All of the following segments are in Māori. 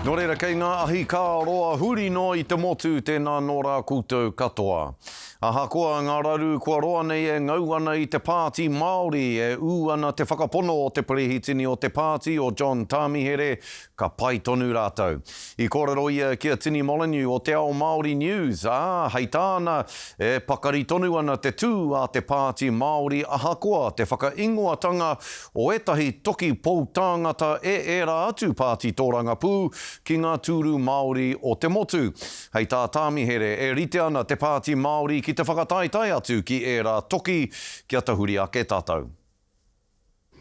Nō reira kei ngā ahi kā roa huri no I te motu tēnā nō rā koutou katoa. Aha koa ngā raru kua roa nei e ngau ana I Te Pāti Māori e ū ana te whakapono o te perehitini o Te Pāti o John Tamihere ka pai tonu rātou. I kōrero ia kia tini Molyneux o te Ao Māori News. Hei tāna e pakari tonu ana te tū a Te Pāti Māori aha koa te whakaingoatanga o etahi toki pou tāngata e era atu Pāti tōranga pū ki ngā tūru Māori o te motu. Hei tā Tamihere e rite ana Te Pāti Māori ki te whakataitai atu ki e rā toki kia tahuri ake tātou.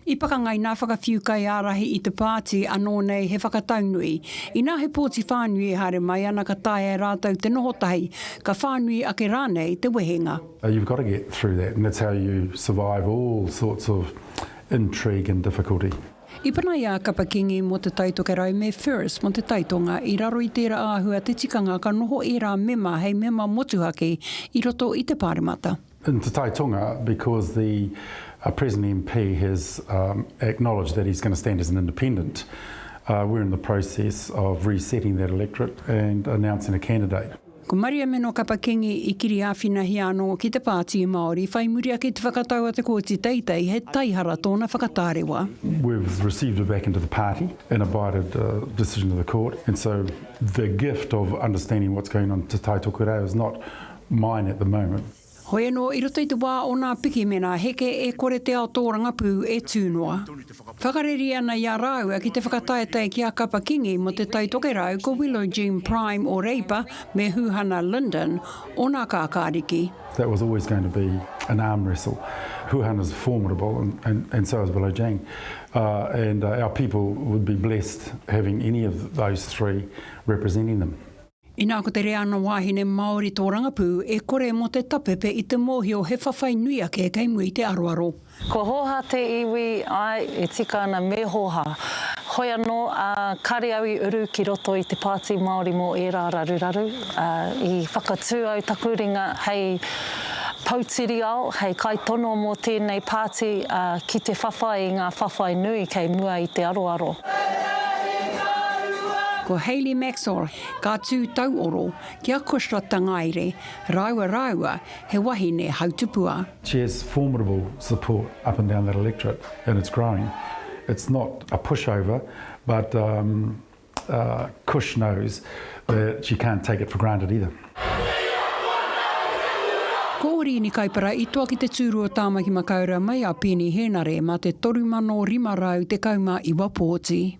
I pakangai nā whakawhiukai ārahi I Te Pāti anō nei he whakataunui. I nā he pōti whānui e haere mai ana ka tae e rātou te nohotahi ka whānui ake rānei te wehenga. You've got to get through that and that's how you survive all sorts of intrigue and difficulty. I pana ia kapakingi mo te taitoke rau me first mo te taitonga I raro I tērā āhua te tikanga ka noho e rā mema hei mema motuhake I roto I te pāremata. In Te Taitonga, because the President MP has acknowledged that he's going to stand as an independent, we're in the process of resetting that electorate and announcing a candidate. Ko Maria meno kapakingi I kiri āwhina hi anō ki Te Pāti Māori, whai muri ake te whakatau a te kōti teitei he taihara tōna whakatarewa. We've received it back into the party and abided decision of the court. And so the gift of understanding what's going on Te Taitoku Reo is not mine at the moment. Hoi anō, I roto I te wā o nā piki mena, heke e kore te ao tōranga pū e tūnoa. Whakareri ana ia rāua ki te whakataetai ki a kapakingi mo te taitoke rau ko Willow Jean Prime o Reipa me Huhana Linden o nā kākāriki. That was always going to be an arm wrestle. Huhana's formidable and so is Willow Jean. And our people would be blessed having any of those three representing them. I nā ko te rea ana wāhine Māori tōranga pū e kore mo te tapepe I te mōhio he whawhai nui ake kei mui te aroaro. Ko hoha te iwi ai e tika ana me hoha. Hoi anō, kare au I uru ki roto I Te Pāti Māori mō e rā raruraru. I whakatū au taku ringa hei pautiri ao, hei kai tono mō tēnei pāti ki te whawhai I ngā whawhai nui kei mua I te aroaro. Ko Hayley Maxwell, ka tū tauoro, kia Kushra Tangaire, raua, he wahine hautupua. She has formidable support up and down that electorate and it's growing. It's not a pushover, but Kush knows that she can't take it for granted either. Ko ori ni kaipara I toa ki te tūrua tāmaki makaura mai a Peni Henare ma te 3,500 te kauma I Wapōti.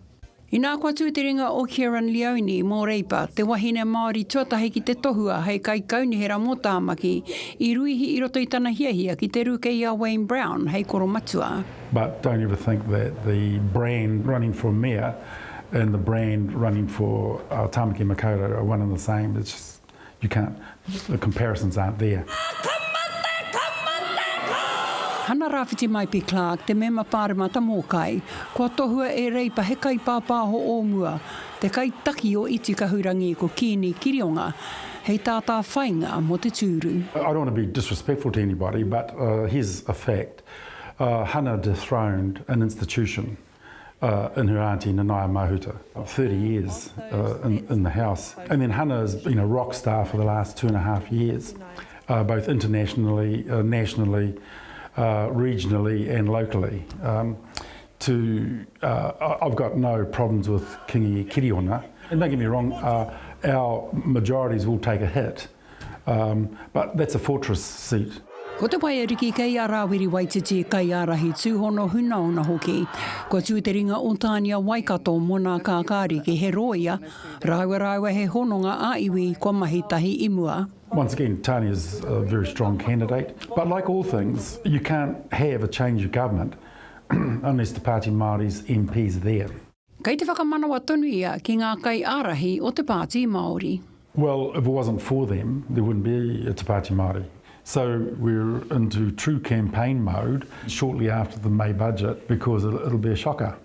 I nā kua tūteringa o Kieran Leone mō Reipa, te wahine Māori tuatahi ki te tohua hei kai kaunihera mō tāmaki, I ruihi I roto I tana hiahia ki te ruke I a Wayne Brown hei koro matua. But don't ever think that the brand running for mayor and the brand running for Tāmaki Makaurau are one and the same. It's just, you can't, the comparisons aren't there. Hana rāwhiti mai pi Clark, te mema pāremata mō kai, kua tohua e Reipa he kai pāpāho o mua, te kai taki o iti kahurangi ko Kini Kirionga, hei tātā whainga mo te tūru. I don't want to be disrespectful to anybody, but here's a fact. Hana dethroned an institution in her auntie Nanaia Mahuta, 30 years in the house. And then Hana has been a rock star for the last 2.5 years, both internationally, nationally, regionally and locally. I've got no problems with Kingi Kiriona. And don't get me wrong, our majorities will take a hit, but that's a fortress seat. Ko te waiariki kei a Rawiri Waititi kai arahi tūhono hunaona hoki. Ko tūteringa o Tānia Waikato mo nā kākāriki he roia, raua he hononga a iwi kua mahitahi imua. Once again, Tanya is a very strong candidate, but like all things, you can't have a change of government unless the Pāti Māori's MPs are there. Kei te whakamanawa tonu ia ki ngā kai arahi o Te Pāti Māori. Well, if it wasn't for them, there wouldn't be a Te Pāti Māori. So we're into true campaign mode shortly after the May budget because it'll be a shocker.